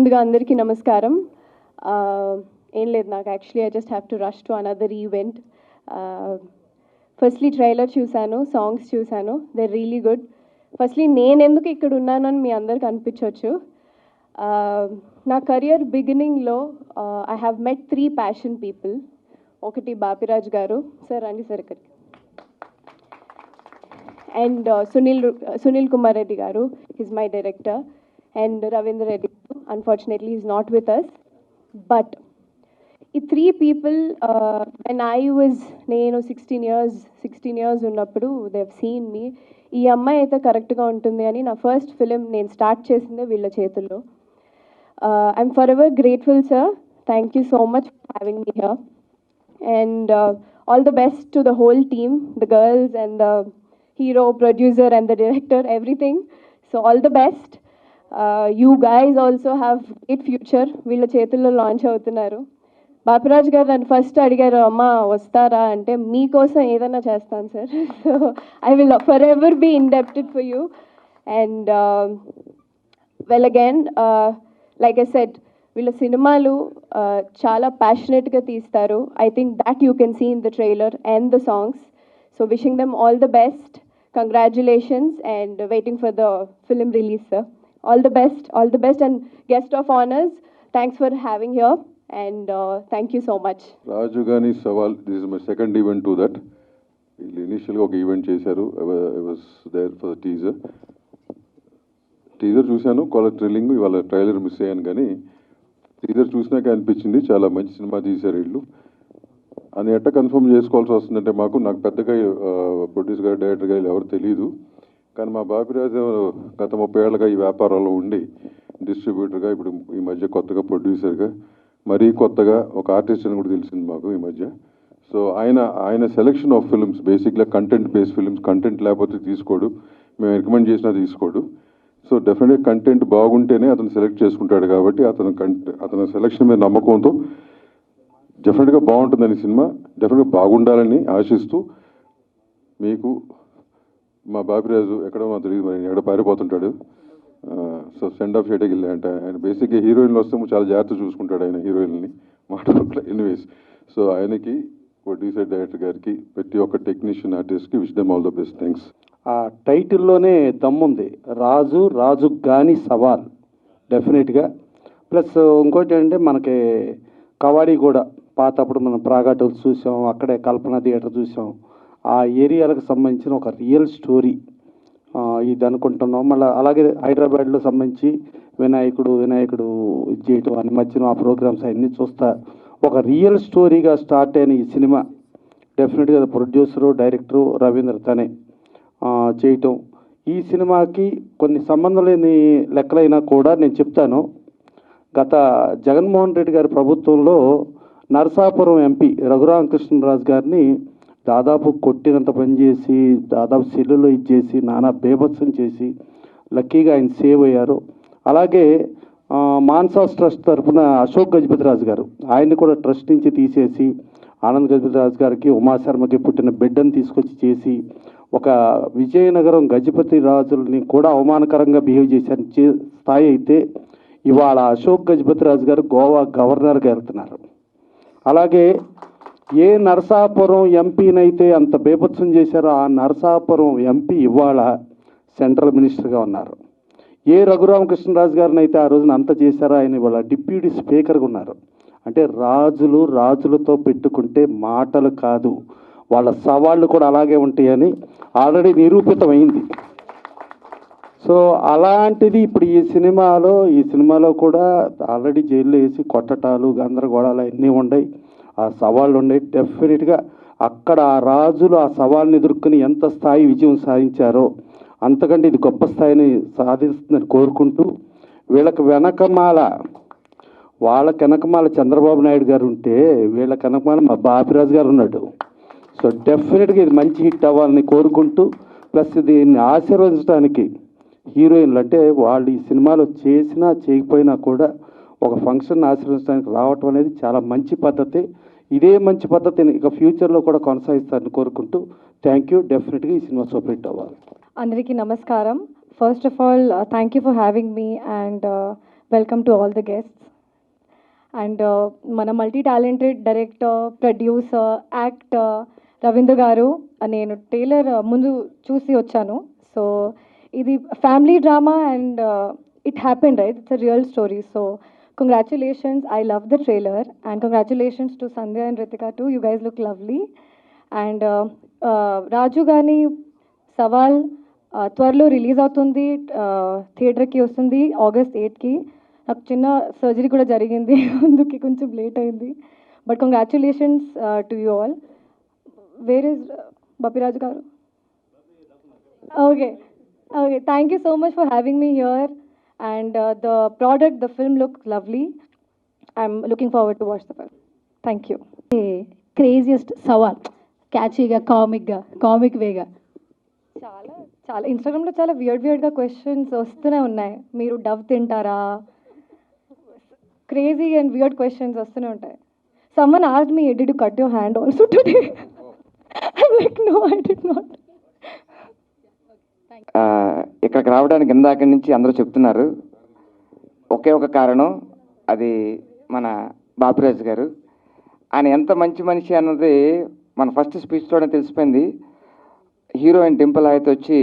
ముందుగా అందరికీ నమస్కారం. ఏం లేదు నాకు actually I just have to rush to another event. Firstly trailer చూశాను, సాంగ్స్ చూశాను, దే రియలీ గుడ్. ఫస్ట్లీ నేను ఎందుకు ఇక్కడ ఉన్నాను అని మీ అందరికి అనిపించవచ్చు. నా కెరియర్ బిగినింగ్లో I have met 3 passion people. ఒకటి బాపిరాజ్ గారు, సార్ రండి సార్ ఇక్కడికి, అండ్ సునీల్ కుమార్ రెడ్డి గారు, is my director, and Ravindra Reddy. Unfortunately, he's not with us. But ఈ 3 people, when I was 16 years ఉన్నప్పుడు they have seen me. ఈ అమ్మాయి అయితే కరెక్ట్గా ఉంటుంది అని నా ఫస్ట్ ఫిలిం నేను స్టార్ట్ చేసిందే వీళ్ళ చేతుల్లో. I'm for ever grateful sir. Thank you so much for having me here. And all the best to the whole team, the girls and the hero, producer and the director, everything. So all the best. You guys also have great future. వీళ్ళ చేతుల్లో launch అవుతున్నారు. బాపిరాజ్ గారు నన్ను first అడిగారు, అమ్మ వస్తారా అంటే, మీకోసం ఏదైనా చేస్తాను sir. So I will forever be indebted for you. And well again, like I said, వీళ్ళ సినిమాలు చాలా ప్యాషనెట్గా తీస్తారు. I think that you can see in the trailer and the songs. So wishing them all the best. Congratulations and waiting for the film release, sir. All the best and guest of honors, thanks for having here and thank you so much. Raju Gani Sawal, this is my second event to that. Initially oka event chesaru, I was there for the teaser చూసాను, call thrilling. ఇవాళ trailer miss అయ్యాను, కానీ teaser చూసినాక అనిపించింది చాలా మంచి cinema తీశారు వీళ్ళు అని. ఎట్ట కన్ఫర్మ్ చేసుకోవాల్సి వస్తుందంటే, నాకు పెద్దగా ప్రొడ్యూసర్ గారు, డైరెక్టర్ గారు ఎవరు తెలియదు. కానీ మా బాపిరాజు గత 30 ఏళ్ళగా ఈ వ్యాపారంలో ఉండి డిస్ట్రిబ్యూటర్గా, ఇప్పుడు ఈ మధ్య కొత్తగా ప్రొడ్యూసర్గా, మరీ కొత్తగా ఒక ఆర్టిస్ట్ అని కూడా తెలిసింది మాకు ఈ మధ్య. సో ఆయన సెలెక్షన్ ఆఫ్ ఫిల్మ్స్ బేసిక్గా కంటెంట్ బేస్డ్ ఫిల్మ్స్. కంటెంట్ లేకపోతే తీసుకోడు, మేము రికమెండ్ చేసినా తీసుకోడు. సో డెఫినెట్గా కంటెంట్ బాగుంటేనే అతను సెలెక్ట్ చేసుకుంటాడు. కాబట్టి అతని సెలెక్షన్ మీద నమ్మకంతో డెఫినెట్గా బాగుంటుందని సినిమా, డెఫినెట్గా బాగుండాలని ఆశిస్తూ, మీకు మా బాపిరాజు ఎక్కడో మాకు తెలియదు, మరి ఎక్కడ పారిపోతుంటాడు. సో సెండ్ ఆఫ్ చేయడానికి వెళ్ళా అంటే, ఆయన బేసిక్గా హీరోయిన్లు వస్తే చాలా జాగ్రత్త చూసుకుంటాడు ఆయన హీరోయిన్ని మాట్లాడట్లే. ఎనీవేస్, సో ఆయనకి, ప్రొడ్యూసర్, డైరెక్టర్ గారికి, ప్రతి ఒక్క టెక్నీషియన్, ఆర్టిస్ట్కి wish them all the best. Thanks. ఆ టైటిల్లోనే దమ్ముంది, రాజు గాని సవాల్, డెఫినెట్గా. ప్లస్ ఇంకోటి ఏంటంటే, మనకి కవాడి కూడా పాతప్పుడు మనం ప్రాగాటోలు చూసాం, అక్కడే కల్పన థియేటర్ చూసాం. ఆ ఏరియాలకు సంబంధించిన ఒక రియల్ స్టోరీ ఇది అనుకుంటున్నాం. మళ్ళీ అలాగే హైదరాబాద్లో సంబంధించి వినాయకుడు ఇది చేయటం అని మధ్యన ఆ ప్రోగ్రామ్స్ అన్నీ చూస్తా ఒక రియల్ స్టోరీగా స్టార్ట్ అయిన ఈ సినిమా డెఫినెట్గా ప్రొడ్యూసరు, డైరెక్టరు రవీంద్ర తనే చేయటం. ఈ సినిమాకి కొన్ని సంబంధం లేని లెక్కలైనా కూడా నేను చెప్తాను. గత జగన్మోహన్ రెడ్డి గారి ప్రభుత్వంలో నరసాపురం ఎంపీ రఘురామకృష్ణరాజు గారిని దాదాపు కొట్టినంత పనిచేసి, దాదాపు సెల్లులో ఇచ్చేసి, నానా బేభత్సం చేసి, లక్కీగా ఆయన సేవ్ అయ్యారు. అలాగే మాన్సాస్ ట్రస్ట్ తరఫున అశోక్ గజపతిరాజు గారు, ఆయన్ని కూడా ట్రస్ట్ నుంచి తీసేసి, ఆనంద్ గజపతిరాజు గారికి, ఉమాశర్మకి పుట్టిన బిడ్డను తీసుకొచ్చి చేసి, ఒక విజయనగరం గజపతి రాజుల్ని కూడా అవమానకరంగా బిహేవ్ చేశారు స్థాయి అయితే, ఇవాళ అశోక్ గజపతిరాజు గారు గోవా గవర్నర్గా వెళ్తున్నారు. అలాగే ఏ నరసాపురం ఎంపీనైతే అంత బేభత్సం చేశారో ఆ నరసాపురం ఎంపీ ఇవాళ సెంట్రల్ మినిస్టర్గా ఉన్నారు. ఏ రఘురామకృష్ణరాజు గారిని అయితే ఆ రోజున అంత చేశారో ఆయన ఇవాళ డిప్యూటీ స్పీకర్గా ఉన్నారు. అంటే రాజులతో పెట్టుకుంటే మాటలు కాదు, వాళ్ళ సవాళ్ళు కూడా అలాగే ఉంటాయని ఆల్రెడీ నిరూపితమైంది. సో అలాంటిది ఇప్పుడు ఈ సినిమాలో కూడా ఆల్రెడీ జైల్లో వేసి కొట్టటాలు, గందరగోళాలు అన్నీ ఉన్నాయి, ఆ సవాళ్ళు ఉన్నాయి. డెఫినెట్గా అక్కడ ఆ రాజులు ఆ సవాళ్ళని ఎదుర్కొని ఎంత స్థాయి విజయం సాధించారో అంతకంటే ఇది గొప్ప స్థాయిని సాధిస్తుందని కోరుకుంటూ, వాళ్ళకి వెనకమాల చంద్రబాబు నాయుడు గారు ఉంటే, వీళ్ళకి వెనకమాల మా బాపిరాజు గారు ఉన్నాడు. సో డెఫినెట్గా ఇది మంచి హిట్ అవ్వాలని కోరుకుంటూ, ప్లస్ దీన్ని ఆశీర్వదించడానికి హీరోయిన్లు, అంటే వాళ్ళు ఈ సినిమాలో చేసినా చేయకపోయినా కూడా ఒక ఫంక్షన్ ఆశీర్వదించడానికి రావటం అనేది చాలా మంచి పద్ధతి. ఇదే మంచి పద్ధతిని ఇక ఫ్యూచర్లో కూడా కొనసాగిస్తారని కోరుకుంటూ థ్యాంక్ యూ. డెఫినెట్గా ఈ సినిమా సూపర్ హిట్ అవ్వాలి. అందరికీ నమస్కారం. First of all thank you for having me and Welcome to all the guests. And మన multi talented director, producer, actor Ravindra garu, నేను ట్రైలర్ ముందు చూసి వచ్చాను. సో ఇది family drama and it happened, right? It's a real story. So congratulations, I love the trailer and congratulations to Sandhya and Ritika to, you guys look lovely. And Raju గాని సవాల్ త్వరలో release అవుతుంది, థియేటర్కి వస్తుంది August 8కి. నాకు చిన్న సర్జరీ కూడా జరిగింది, అందుకే కొంచెం లేట్ అయింది. But congratulations to you all. Where is Bapiraju garu? Okay, okay, thank you so much for having me here. And the product, the film look lovely. I'm looking forward to watch the film. Thank you. Craziest సవాల్, క్యాచీగా, comic వేగా. చాలా చాలా ఇన్స్టాగ్రామ్లో చాలా వియర్డ్గా questions వస్తూనే ఉన్నాయి. మీరు Dove తింటారా? క్రేజీ అండ్ వియర్డ్ క్వశ్చన్స్ వస్తూనే ఉంటాయి. Someone asked me, did you cut your hand also today? I'm like, no, I did not. ఇక్కడికి రావడానికి ఇందాక నుంచి అందరూ చెప్తున్నారు, ఒకే ఒక కారణం, అది మన బాపిరాజు గారు. ఆయన ఎంత మంచి మనిషి అన్నది మన ఫస్ట్ స్పీచ్లోనే తెలిసిపోయింది. హీరోయిన్ డింపుల్ అయితే వచ్చి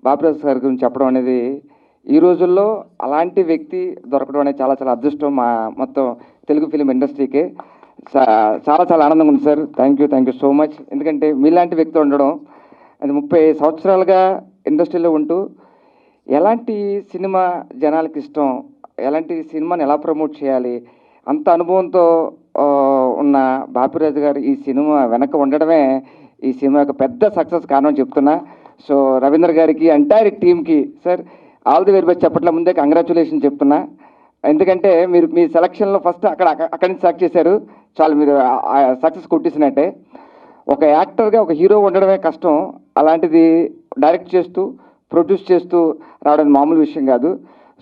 బాపిరాజు గారి గురించి చెప్పడం అనేది, ఈ రోజుల్లో అలాంటి వ్యక్తి దొరకడం అనేది చాలా చాలా అదృష్టం మా మొత్తం తెలుగు ఫిలిం ఇండస్ట్రీకి. చాలా చాలా ఆనందంగా ఉంది sir. Thank you so much. ఎందుకంటే మీలాంటి వ్యక్తి ఉండడం, అది 30 సంవత్సరాలుగా ఇండస్ట్రీలో ఉంటూ ఎలాంటి సినిమా జనాలకి ఇష్టం, ఎలాంటి సినిమాని ఎలా ప్రమోట్ చేయాలి, అంత అనుభవంతో ఉన్న బాపిరాజు గారు ఈ సినిమా వెనక ఉండడమే ఈ సినిమా యొక్క పెద్ద సక్సెస్ కారణం చెప్తున్నా. సో రవీంద్ర గారికి, ఎంటైర్ టీమ్కి sir all the very best చెప్పట్ల ముందే కంగ్రాచులేషన్ చెప్తున్నా. ఎందుకంటే మీరు మీ సెలక్షన్లో ఫస్ట్ అక్కడి నుంచి సెలెక్ట్ చేశారు, చాలు మీరు సక్సెస్ కొట్టేసినట్టే. ఒక యాక్టర్గా ఒక హీరో ఉండడమే కష్టం, అలాంటిది డైరెక్ట్ చేస్తూ ప్రొడ్యూస్ చేస్తూ రావడం మామూలు విషయం కాదు.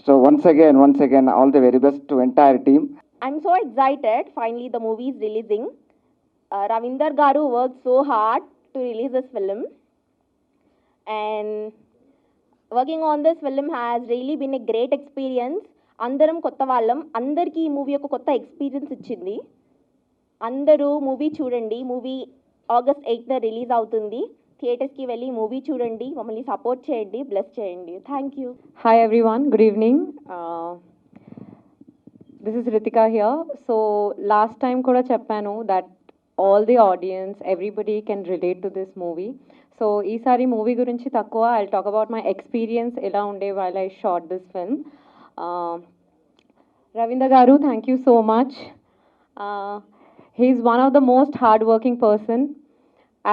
So once again all the very best to entire team. I'm so excited. Finally, the movie is releasing. Ravinder Garu worked so hard to release this film, and working on this film has really been a great experience. Andaram kotta vallam, andarki ee movie oka kotta experience ichindi. Andaru movie chudandi. Movie August 8th na release avutundi. Theaters ki velli movie chudandi, mammalni support cheyandi, bless cheyandi. Thank you. Hi everyone, good evening. This is Ritika here. So last time kuda cheppanu that all the audience, everybody can relate to this movie. So ఈసారి movie గురించి తక్కువ, I'll talk about my experience ఎలా ఉండే while I shot this film. Ravinder garu, thank you so much. He is one of the most hard working person.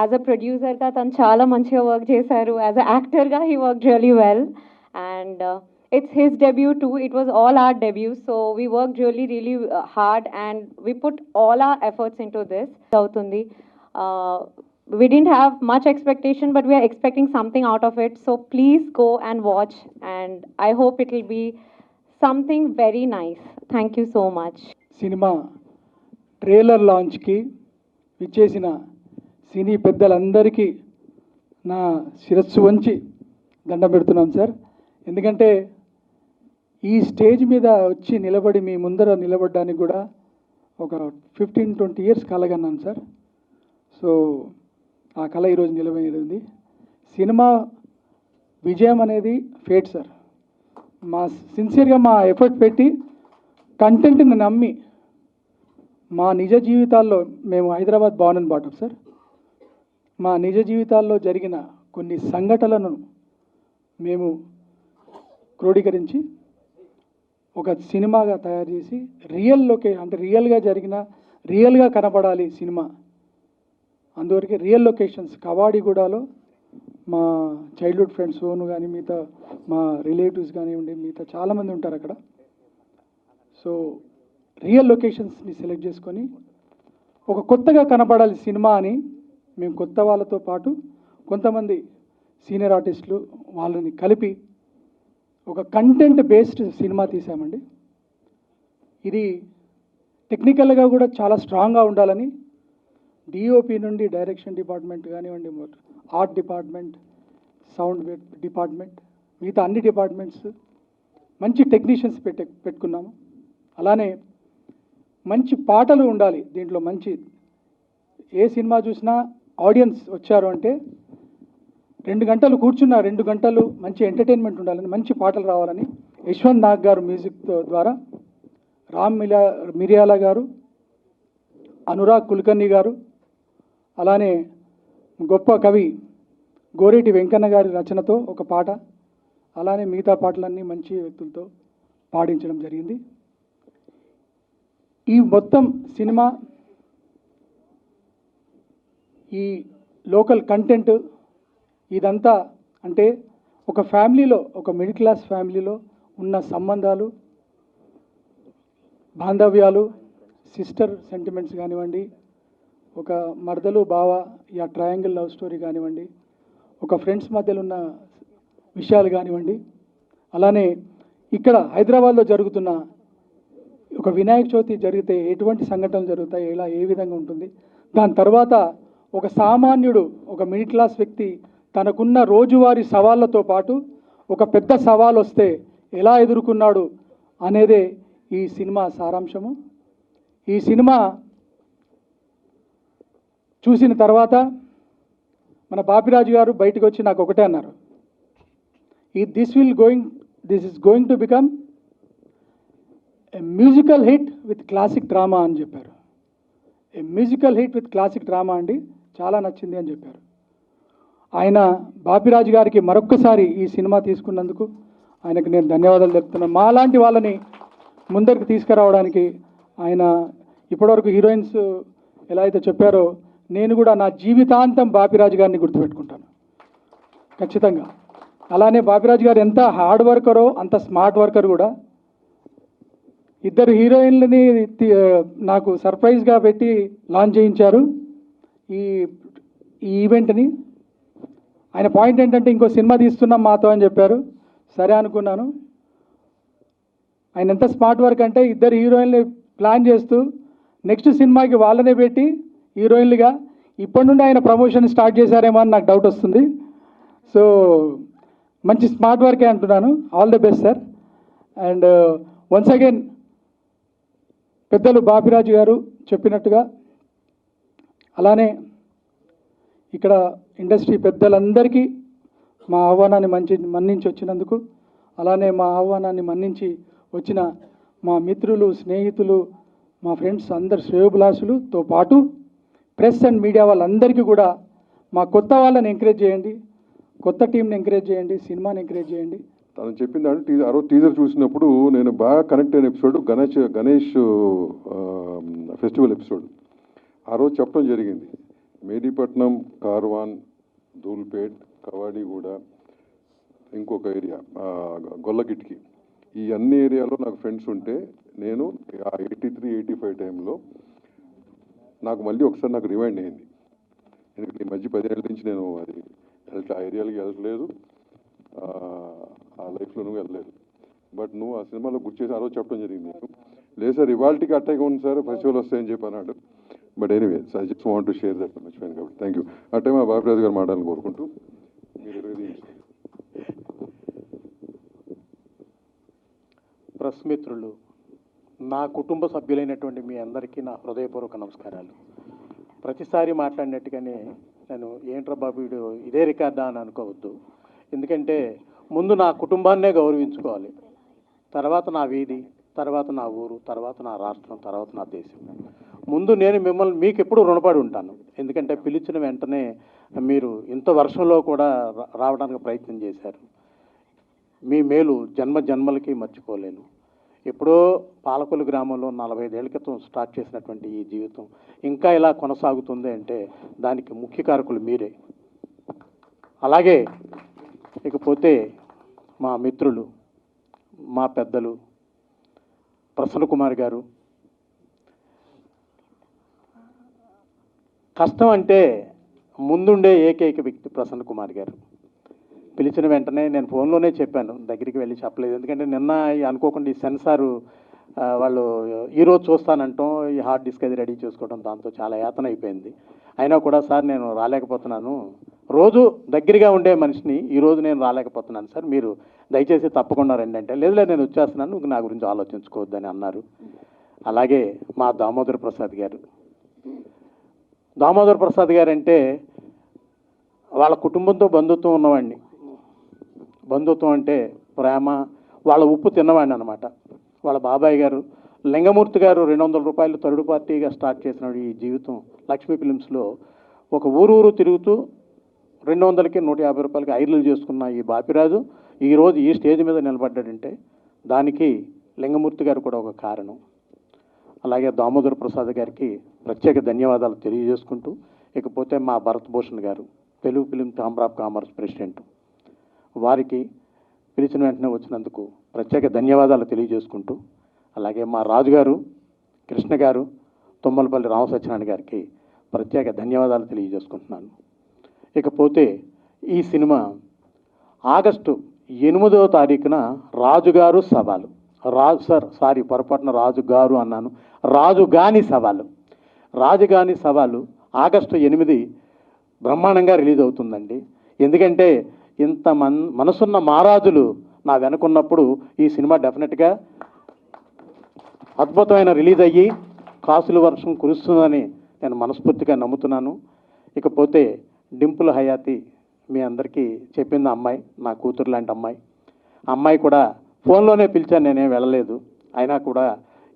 As a producer గా తను చాలా మంచిగా work చేశారు. As a actor గా he worked really well. And it's his debut too. It was all our debut. So we worked really hard and we put all our efforts into this. We didn't have much expectation, but we are expecting something out of it. So please go and watch, and I hope it will be something very nice. Thank you so much. సినిమా trailer లాంచ్కి విచ్చేసిన సినీ పెద్దలందరికీ నా శిరస్సు వంచి దండం పెడుతున్నాం సార్. ఎందుకంటే ఈ స్టేజ్ మీద వచ్చి నిలబడి మీ ముందర నిలబడడానికి కూడా ఒక 15-20 ఇయర్స్ కలగన్నాను సార్. సో ఆ కళ ఈరోజు నిలబడింది. సినిమా విజయం అనేది ఫేట్ సార్. సిన్సియర్గా మా ఎఫర్ట్ పెట్టి కంటెంట్ని నమ్మి మా నిజ జీవితాల్లో, మేము Hyderabad born and bottom sir, మా నిజ జీవితాల్లో జరిగిన కొన్ని సంఘటనలను మేము క్రోడీకరించి ఒక సినిమాగా తయారు చేసి అంటే రియల్గా జరిగిన, రియల్గా కనపడాలి సినిమా. అందువరకు రియల్ లొకేషన్స్ కవాడిగూడలో మా చైల్డ్హుడ్ ఫ్రెండ్స్ సోను కానీ మిగతా మా రిలేటివ్స్ కానివ్వండి, మిగతా చాలామంది ఉంటారు అక్కడ. సో రియల్ లొకేషన్స్ని సెలెక్ట్ చేసుకొని ఒక కొత్తగా కనపడాలి సినిమా అని మేము కొత్త వాళ్ళతో పాటు కొంతమంది సీనియర్ ఆర్టిస్టులు వాళ్ళని కలిపి ఒక కంటెంట్ బేస్డ్ సినిమా తీసామండి. ఇది టెక్నికల్గా కూడా చాలా స్ట్రాంగ్గా ఉండాలని డిఓపి నుండి డైరెక్షన్ డిపార్ట్మెంట్ కానివ్వండి, ఆర్ట్ డిపార్ట్మెంట్, సౌండ్ డిపార్ట్మెంట్, మిగతా అన్ని డిపార్ట్మెంట్స్ మంచి టెక్నీషియన్స్ పెట్టుకున్నాము. అలానే మంచి పాటలు ఉండాలి దీంట్లో. మంచి ఏ సినిమా చూసినా ఆడియన్స్ వచ్చారు అంటే 2 గంటలు కూర్చున్న 2 గంటలు మంచి ఎంటర్టైన్మెంట్ ఉండాలని, మంచి పాటలు రావాలని యశ్వంత్ నాగ్ గారు మ్యూజిక్ ద్వారా, రామ్ మిరియాల గారు, అనురాగ్ కుల్కర్ణి గారు, అలానే గొప్ప కవి గోరేటి వెంకన్న గారి రచనతో ఒక పాట, అలానే మిగతా పాటలన్నీ మంచి వ్యక్తులతో పాడించడం జరిగింది. ఈ మొత్తం సినిమా ఈ లోకల్ కంటెంట్ ఇదంతా అంటే ఒక ఫ్యామిలీలో, ఒక మిడిల్ క్లాస్ ఫ్యామిలీలో ఉన్న సంబంధాలు, బాంధవ్యాలు, సిస్టర్ సెంటిమెంట్స్ కానివ్వండి, ఒక మరదలు బావ యా ట్రయాంగిల్ లవ్ స్టోరీ కానివ్వండి, ఒక ఫ్రెండ్స్ మధ్యలో ఉన్న విషయాలు కానివ్వండి, అలానే ఇక్కడ హైదరాబాద్లో జరుగుతున్న ఒక వినాయక చవితి జరిగితే ఎటువంటి సంఘటనలు జరుగుతాయి, ఎలా ఏ విధంగా ఉంటుంది, దాని తర్వాత ఒక సామాన్యుడు, ఒక మిడిల్ క్లాస్ వ్యక్తి తనకున్న రోజువారీ సవాళ్ళతో పాటు ఒక పెద్ద సవాల్ వస్తే ఎలా ఎదుర్కొన్నాడు అనేదే ఈ సినిమా సారాంశము. ఈ సినిమా చూసిన తర్వాత మన బాపిరాజు గారు బయటకు వచ్చి నాకు ఒకటే అన్నారు, this is going to become a musical hit with classic drama అని చెప్పారు. ఏ musical hit with classic drama అండి, చాలా నచ్చింది అని చెప్పారు. ఆయన బాపిరాజు గారికి మరొక్కసారి ఈ సినిమా తీసుకున్నందుకు ఆయనకు నేను ధన్యవాదాలు చెప్తున్నాను. మాలాంటి వాళ్ళని ముందరికి తీసుకురావడానికి ఆయన ఇప్పటివరకు హీరోయిన్స్ ఎలా అయితే చెప్పారో నేను కూడా నా జీవితాంతం బాపిరాజు గారిని గుర్తుపెట్టుకుంటాను ఖచ్చితంగా. అలానే బాపిరాజు గారు ఎంత హార్డ్ వర్కరో అంత స్మార్ట్ వర్కర్ కూడా. 2 హీరోయిన్లని నాకు సర్ప్రైజ్గా పెట్టి లాంచ్ చేయించారు ఈ ఈవెంట్ని. ఆయన పాయింట్ ఏంటంటే ఇంకో సినిమా తీస్తున్నాం మాతో అని చెప్పారు. సరే అనుకున్నాను. ఆయన ఎంత స్మార్ట్ వర్క్ అంటే 2 హీరోయిన్లు ప్లాన్ చేస్తూ నెక్స్ట్ సినిమాకి వాళ్ళనే పెట్టి హీరోయిన్లుగా ఇప్పటి నుండి ఆయన ప్రమోషన్ స్టార్ట్ చేశారేమో అని నాకు డౌట్ వస్తుంది. సో మంచి స్మార్ట్ వర్కే అంటున్నాను. All the best sir. And once again పెద్దలు బాపిరాజు గారు చెప్పినట్టుగా అలానే ఇక్కడ ఇండస్ట్రీ పెద్దలందరికీ మా ఆహ్వానాన్ని మన్నించి వచ్చినందుకు, అలానే మా ఆహ్వానాన్ని మన్నించి వచ్చిన మా మిత్రులు, స్నేహితులు, మా ఫ్రెండ్స్ అందరు శ్రేయోభిలాషులతో పాటు ప్రెస్ అండ్ మీడియా వాళ్ళందరికీ కూడా మా కొత్త వాళ్ళని ఎంకరేజ్ చేయండి, కొత్త టీంని ఎంకరేజ్ చేయండి, సినిమాని ఎంకరేజ్ చేయండి. తను చెప్పిందంటే ఆ రోజు టీజర్ చూసినప్పుడు నేను బాగా కనెక్ట్ అయిన ఎపిసోడ్ గణేష్ ఫెస్టివల్ ఎపిసోడ్. ఆ రోజు చెప్పడం జరిగింది, మేదీపట్నం, కార్వాన్, ధూల్పేట్, కవాడిగూడ, ఇంకొక ఏరియా గొల్లగిట్కి, ఈ అన్ని ఏరియాలో నాకు ఫ్రెండ్స్ ఉంటే నేను ఆ 83-85 టైంలో నాకు మళ్ళీ ఒకసారి నాకు రిమైండ్ అయింది. ఎందుకంటే ఈ మధ్య 10 ఏళ్ళ నుంచి నేను అది ఆ ఏరియాలకి వెళ్ళట్లేదు, ఆ లైఫ్లో వెళ్ళలేదు. బట్ నువ్వు ఆ సినిమాలో గుర్తు చేసి ఆ రోజు చెప్పడం జరిగింది నీకు. లేదు సార్ ఇవాళకి అట్టగా ఉంది సార్, ఫెస్టివల్ వస్తాయని చెప్పి అన్నాడు. But anyway I just want to share that మర్చిపోయాను కాబట్టి థ్యాంక్ యూ. ఆ టైం ఆ బాపిరాజు గారు మాట్లాడాలని కోరుకుంటూ మీరు ప్రెస్ మిత్రులు, నా కుటుంబ సభ్యులైనటువంటి మీ అందరికీ నా హృదయపూర్వక నమస్కారాలు. ప్రతిసారి మాట్లాడినట్టుగానే నేను ఏంట్రా బాబు వీడు ఇదే రికార్డా అని అనుకోవద్దు. ఎందుకంటే ముందు నా కుటుంబాన్నే గౌరవించుకోవాలి, తర్వాత నా వీధి, తర్వాత నా ఊరు, తర్వాత నా రాష్ట్రం, తర్వాత నా దేశం. ముందు నేను మిమ్మల్ని మీకు ఎప్పుడు రుణపడి ఉంటాను. ఎందుకంటే పిలిచిన వెంటనే మీరు ఇంత వర్షంలో కూడా రావడానికి ప్రయత్నం చేశారు. మీ మేలు జన్మ జన్మలకి మర్చిపోలేను. ఎప్పుడో పాలకొల్లు గ్రామంలో 45 ఏళ్ల క్రితం స్టార్ట్ చేసినటువంటి ఈ జీవితం ఇంకా ఇలా కొనసాగుతుంది అంటే దానికి ముఖ్య కారకులు మీరే. అలాగే ఇకపోతే మా మిత్రులు, మా పెద్దలు ప్రసన్న కుమార్ గారు. కష్టం అంటే ముందుండే ఏకైక వ్యక్తి ప్రసన్న కుమార్ గారు. పిలిచిన వెంటనే నేను ఫోన్లోనే చెప్పాను, దగ్గరికి వెళ్ళి చెప్పలేదు. ఎందుకంటే నిన్న అనుకోకుండా ఈ సెన్సారు వాళ్ళు ఈరోజు చూస్తానంటాం, ఈ హార్డ్ డిస్క్ అది రెడీ చేసుకోవడం, దాంతో చాలా యాతన అయిపోయింది. అయినా కూడా సార్ నేను రాలేకపోతున్నాను, రోజు దగ్గరగా ఉండే మనిషిని ఈరోజు నేను రాలేకపోతున్నాను సార్, మీరు దయచేసి తప్పకుండా రండి అంటే, లేదు నేను వచ్చేస్తున్నాను, నువ్వు నా గురించి ఆలోచించుకోవద్దని అన్నారు. అలాగే మా దామోదర్ ప్రసాద్ గారు, దామోదర్ ప్రసాద్ గారు అంటే వాళ్ళ కుటుంబంతో బంధుత్వం ఉన్నవాడిని. బంధుత్వం అంటే ప్రేమ, వాళ్ళ ఉప్పు తిన్నవాడిని అనమాట. వాళ్ళ బాబాయ్ గారు లింగమూర్తి గారు 200 రూపాయలు థర్డ్ పార్టీగా స్టార్ట్ చేసిన ఈ జీవితం లక్ష్మీ ఫిలిమ్స్లో ఒక ఊరు తిరుగుతూ 200కి 150 రూపాయలకి ఐర్లు చేసుకున్న ఈ బాపిరాజు ఈరోజు ఈ స్టేజ్ మీద నిలబడ్డాడంటే దానికి లింగమూర్తి గారు కూడా ఒక కారణం. అలాగే దామోదర్ ప్రసాద్ గారికి ప్రత్యేక ధన్యవాదాలు తెలియజేసుకుంటూ, ఇకపోతే మా భరత్ భూషణ్ గారు Telugu film chamber of commerce president, వారికి పిలిచిన వెంటనే వచ్చినందుకు ప్రత్యేక ధన్యవాదాలు తెలియజేసుకుంటూ, అలాగే మా రాజుగారు కృష్ణ గారు తుమ్మలపల్లి రామసత్యనారాయణ గారికి ప్రత్యేక ధన్యవాదాలు తెలియజేసుకుంటున్నాను. ఇకపోతే ఈ సినిమా ఆగస్టు 8వ తారీఖున రాజుగారు సవాలు, పొరపాటున రాజుగారు అన్నాను, రాజుగాని సవాలు, రాజుగాని సవాలు ఆగస్టు 8 బ్రహ్మాండంగా రిలీజ్ అవుతుందండి. ఎందుకంటే ఇంత మనసున్న మహారాజులు నా వెనుకున్నప్పుడు ఈ సినిమా డెఫినెట్గా అద్భుతమైన రిలీజ్ అయ్యి కాసుల వర్షం కురుస్తుందని నేను మనస్ఫూర్తిగా నమ్ముతున్నాను. ఇకపోతే డింపుల్ హయాతి మీ అందరికీ చెప్పింది అమ్మాయి, నా కూతురు లాంటి అమ్మాయి. అమ్మాయి కూడా ఫోన్లోనే పిలిచాను, నేనేం వెళ్ళలేదు. అయినా కూడా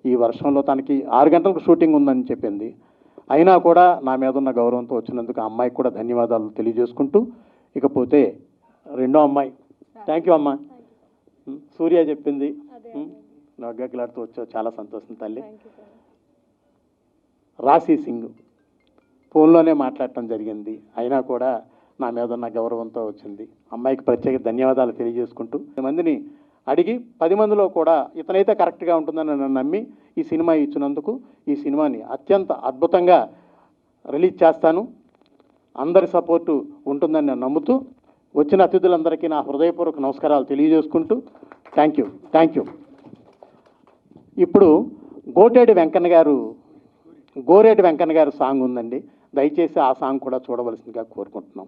ఈ వర్షంలో తనకి 6 గంటలకు షూటింగ్ ఉందని చెప్పింది. అయినా కూడా నా మీద ఉన్న గౌరవంతో వచ్చినందుకు ఆ అమ్మాయికి కూడా ధన్యవాదాలు తెలియజేసుకుంటూ, ఇకపోతే రెండో అమ్మాయి, థ్యాంక్ యూ అమ్మా, సూర్య చెప్పింది, నగ్గకిలాడుతూ వచ్చావు, చాలా సంతోషం తల్లి. రాశి సింగ్ ఫోన్లోనే మాట్లాడటం జరిగింది, అయినా కూడా నా మీద ఉన్న గౌరవంతో వచ్చింది. అమ్మాయికి ప్రత్యేక ధన్యవాదాలు తెలియజేసుకుంటూ, 10 మందిని అడిగి 10 మందిలో కూడా ఇతనైతే కరెక్ట్గా ఉంటుందని నన్ను నమ్మి ఈ సినిమా ఇచ్చినందుకు ఈ సినిమాని అత్యంత అద్భుతంగా రిలీజ్ చేస్తాను. అందరి సపోర్టు ఉంటుందని నేను నమ్ముతూ వచ్చిన అతిథులందరికీ నా హృదయపూర్వక నమస్కారాలు తెలియజేసుకుంటూ థ్యాంక్ యూ. ఇప్పుడు గోరేటి వెంకన్న గారు సాంగ్ ఉందండి, దయచేసి ఆ సాంగ్ కూడా చూడవలసిందిగా కోరుకుంటున్నాం.